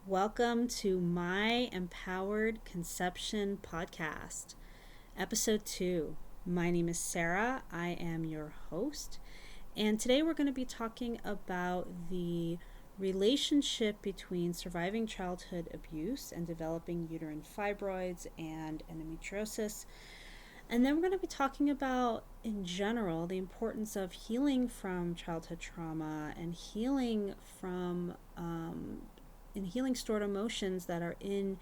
Welcome to my Empowered Conception podcast, episode 2. My name is Sarah. I am your host, and today we're going to be talking about the relationship between surviving childhood abuse and developing uterine fibroids and endometriosis. And then we're going to be talking about, in general, the importance of healing from childhood trauma and healing from healing stored emotions that are in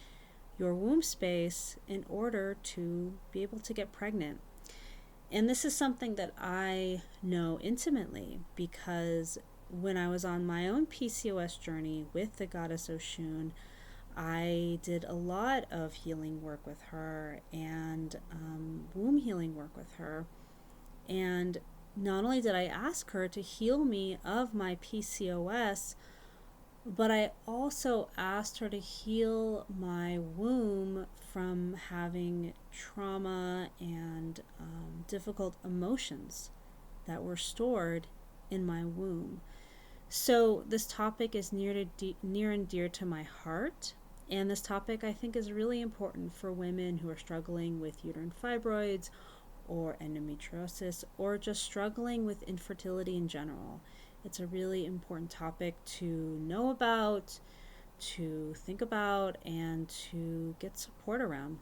your womb space in order to be able to get pregnant. And this is something that I know intimately because when I was on my own PCOS journey with the Goddess Oshun, I did a lot of healing work with her and womb healing work with her. And not only did I ask her to heal me of my PCOS, but I also asked her to heal my womb from having trauma and difficult emotions that were stored in my womb. So this topic is near and dear to my heart. And this topic, I think, is really important for women who are struggling with uterine fibroids or endometriosis or just struggling with infertility in general. It's a really important topic to know about, to think about, and to get support around.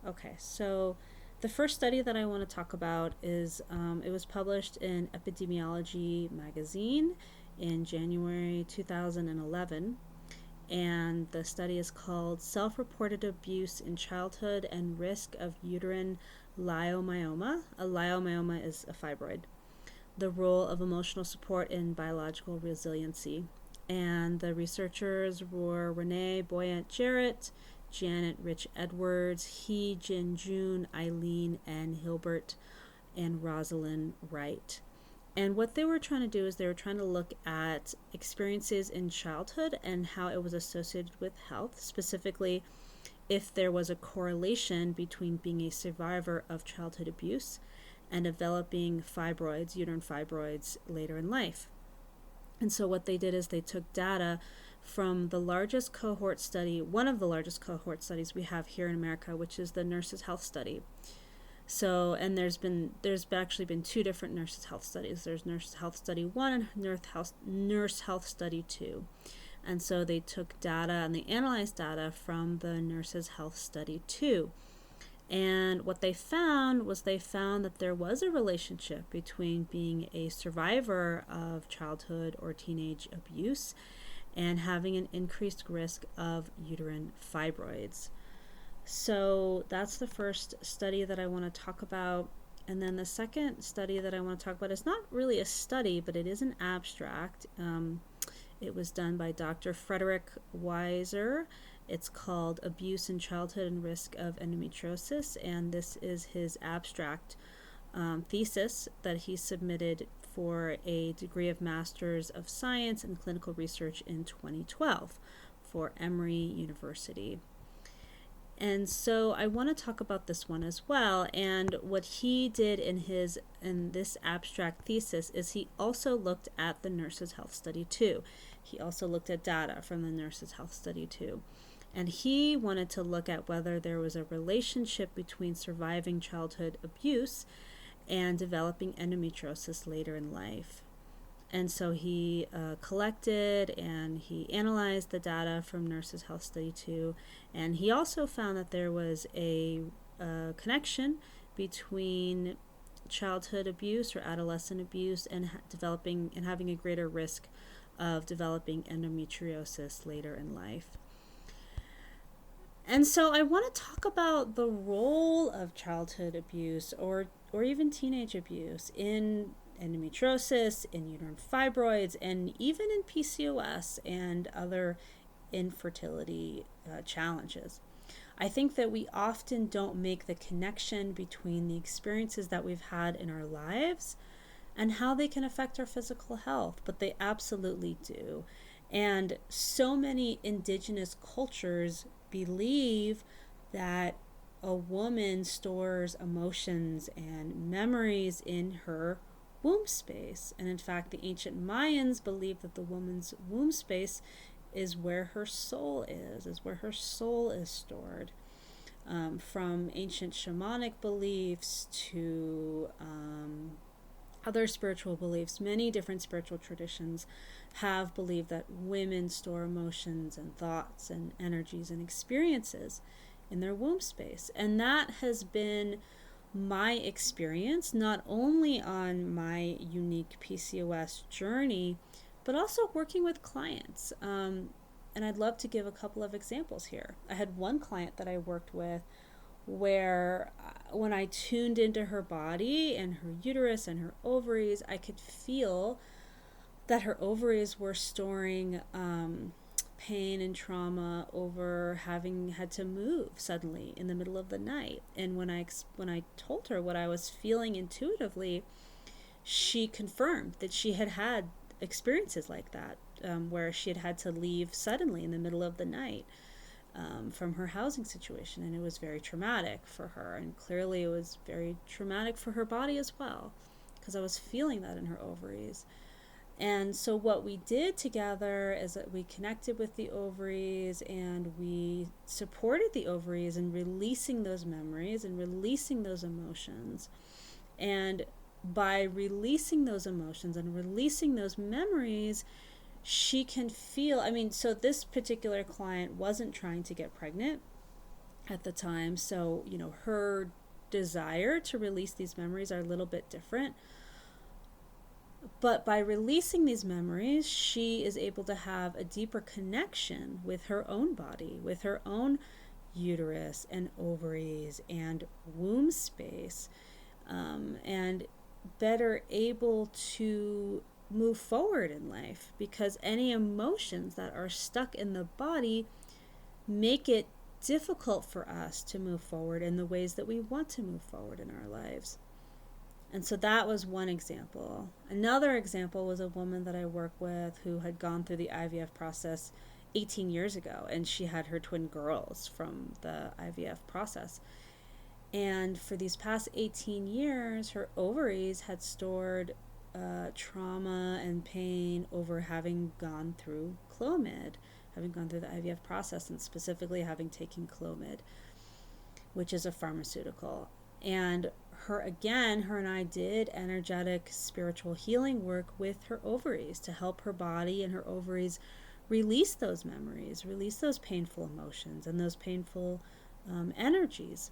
Okay, so the first study that I want to talk about is it was published in Epidemiology magazine in January 2011. And the study is called Self-Reported Abuse in Childhood and Risk of Uterine Leiomyoma. A leiomyoma is a fibroid. The role of emotional support in biological resiliency. And the researchers were Renee Boyant-Jarrett, Janet Rich Edwards, He Jin Jun, Eileen N. Hilbert, and Rosalind Wright. And what they were trying to do is they were trying to look at experiences in childhood and how it was associated with health, specifically if there was a correlation between being a survivor of childhood abuse and developing fibroids, uterine fibroids, later in life. And so what they did is they took data from the largest cohort study, one of the largest cohort studies we have here in America, which is the Nurses' Health Study. So, and there's actually been two different Nurses' Health Studies. There's Nurses' Health Study 1 and Nurse Health Study 2. And so they took data and they analyzed data from the Nurses' Health Study 2. And what they found was that there was a relationship between being a survivor of childhood or teenage abuse and having an increased risk of uterine fibroids. So that's the first study that I want to talk about. And then the second study that I want to talk about is not really a study, but it is an abstract. It was done by Dr. Frederick Weiser. It's called Abuse in Childhood and Risk of Endometriosis, and this is his abstract thesis that he submitted for a degree of Master's of Science in Clinical Research in 2012 for Emory University. And so I want to talk about this one as well. And what he did in this abstract thesis is he also looked at the Nurses' Health Study 2. He also looked at data from the Nurses' Health Study 2. And he wanted to look at whether there was a relationship between surviving childhood abuse and developing endometriosis later in life. And so he collected and he analyzed the data from Nurses' Health Study 2, and he also found that there was a connection between childhood abuse or adolescent abuse and developing and having a greater risk of developing endometriosis later in life. And so I want to talk about the role of childhood abuse or even teenage abuse in endometriosis, in uterine fibroids, and even in PCOS and other infertility challenges. I think that we often don't make the connection between the experiences that we've had in our lives and how they can affect our physical health, but they absolutely do. And so many indigenous cultures believe that a woman stores emotions and memories in her womb space. And in fact, the ancient Mayans believed that the woman's womb space is where her soul is where her soul is stored. From ancient shamanic beliefs to other spiritual beliefs, many different spiritual traditions have believed that women store emotions and thoughts and energies and experiences in their womb space. And that has been my experience, not only on my unique PCOS journey, but also working with clients. And I'd love to give a couple of examples here. I had one client that I worked with where when I tuned into her body and her uterus and her ovaries, I could feel that her ovaries were storing pain and trauma over having had to move suddenly in the middle of the night. And when I told her what I was feeling intuitively, she confirmed that she had had experiences like that, where she had had to leave suddenly in the middle of the night from her housing situation, and it was very traumatic for her, and clearly it was very traumatic for her body as well, because I was feeling that in her ovaries. And so what we did together is that we connected with the ovaries and we supported the ovaries in releasing those memories and releasing those emotions. And by releasing those emotions and releasing those memories, she can feel, so this particular client wasn't trying to get pregnant at the time. So, her desire to release these memories are a little bit different. But by releasing these memories, she is able to have a deeper connection with her own body, with her own uterus and ovaries and womb space, and better able to move forward in life, because any emotions that are stuck in the body make it difficult for us to move forward in the ways that we want to move forward in our lives. And so that was one example. Another example was a woman that I work with who had gone through the IVF process 18 years ago, and she had her twin girls from the IVF process. And for these past 18 years, her ovaries had stored trauma and pain over having gone through Clomid, having gone through the IVF process, and specifically having taken Clomid, which is a pharmaceutical. And her and I did energetic spiritual healing work with her ovaries to help her body and her ovaries release those memories, release those painful emotions and those painful energies.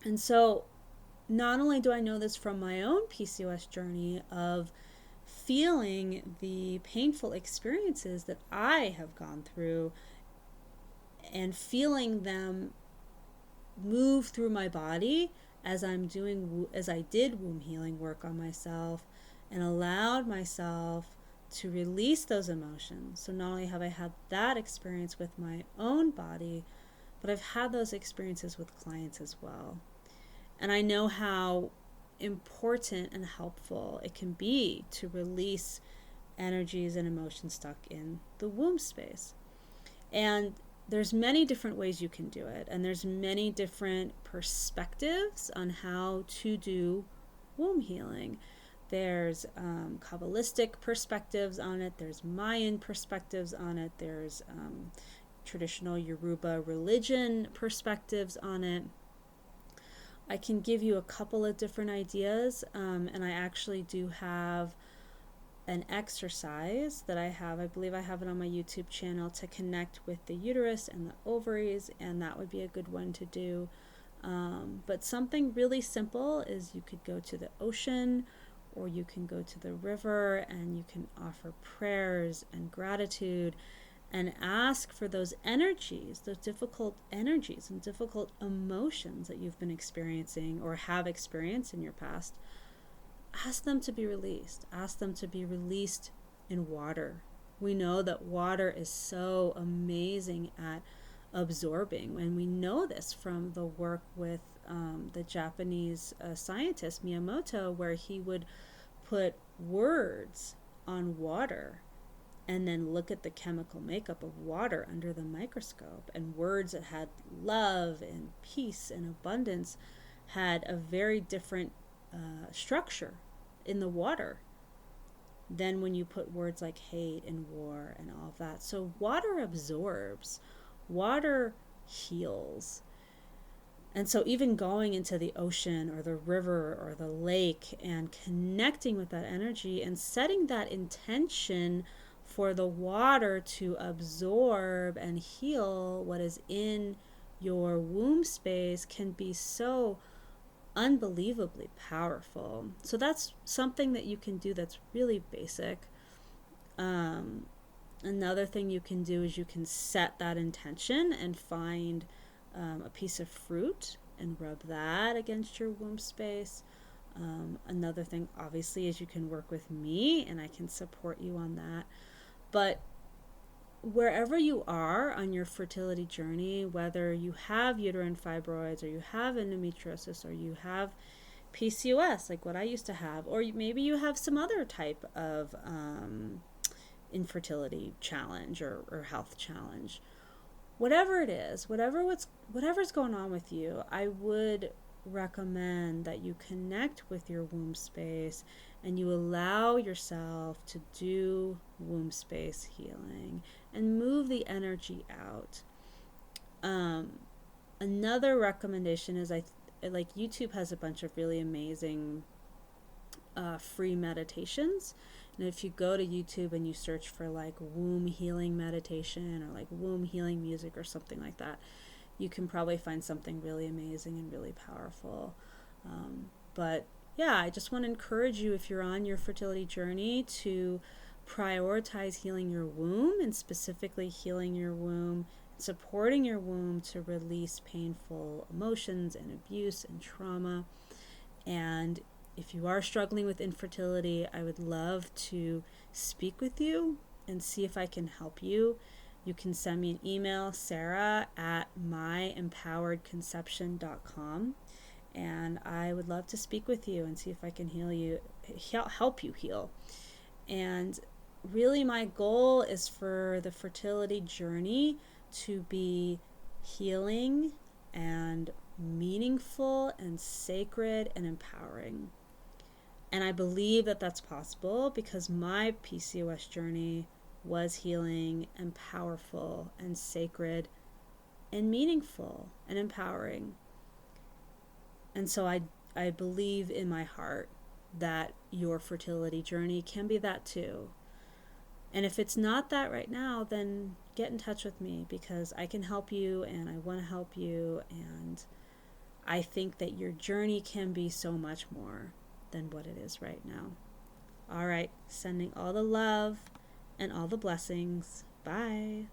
And so not only do I know this from my own PCOS journey of feeling the painful experiences that I have gone through and feeling them move through my body as I did womb healing work on myself and allowed myself to release those emotions. So not only have I had that experience with my own body, but I've had those experiences with clients as well. And I know how important and helpful it can be to release energies and emotions stuck in the womb space. And there's many different ways you can do it, and there's many different perspectives on how to do womb healing. There's Kabbalistic perspectives on it, there's Mayan perspectives on it, there's traditional Yoruba religion perspectives on it. I can give you a couple of different ideas, and I actually do have an exercise that I believe I have it on my YouTube channel, to connect with the uterus and the ovaries, and that would be a good one to do. But something really simple is you could go to the ocean, or you can go to the river, and you can offer prayers and gratitude and ask for those energies, those difficult energies and difficult emotions that you've been experiencing or have experienced in your past. Ask them to be released. Ask them to be released in water. We know that water is so amazing at absorbing, and we know this from the work with the Japanese scientist Miyamoto, where he would put words on water and then look at the chemical makeup of water under the microscope, and words that had love and peace and abundance had a very different structure in the water. than when you put words like hate and war and all of that. So water absorbs, water heals. And so even going into the ocean or the river or the lake and connecting with that energy and setting that intention for the water to absorb and heal what is in your womb space can be so unbelievably powerful. So that's something that you can do that's really basic. Another thing you can do is you can set that intention and find a piece of fruit and rub that against your womb space. Another thing, obviously, is you can work with me and I can support you on that. But wherever you are on your fertility journey, whether you have uterine fibroids or you have endometriosis or you have PCOS, like what I used to have, or maybe you have some other type of infertility challenge or health challenge, whatever it is, whatever's going on with you, I would recommend that you connect with your womb space and you allow yourself to do womb space healing and move the energy out. Another recommendation is like YouTube has a bunch of really amazing free meditations. And if you go to YouTube and you search for like womb healing meditation or like womb healing music or something like that, you can probably find something really amazing and really powerful. But yeah, I just want to encourage you, if you're on your fertility journey, to prioritize healing your womb, and specifically healing your womb, supporting your womb to release painful emotions and abuse and trauma. And if you are struggling with infertility, I would love to speak with you and see if I can help you. You can send me an email, sarah@myempoweredconception.com, and I would love to speak with you and see if I can help you heal. And really my goal is for the fertility journey to be healing and meaningful and sacred and empowering. And I believe that that's possible because my PCOS journey was healing and powerful and sacred and meaningful and empowering. And so I believe in my heart that your fertility journey can be that too. And if it's not that right now, then get in touch with me because I can help you and I want to help you. And I think that your journey can be so much more than what it is right now. All right, sending all the love and all the blessings. Bye.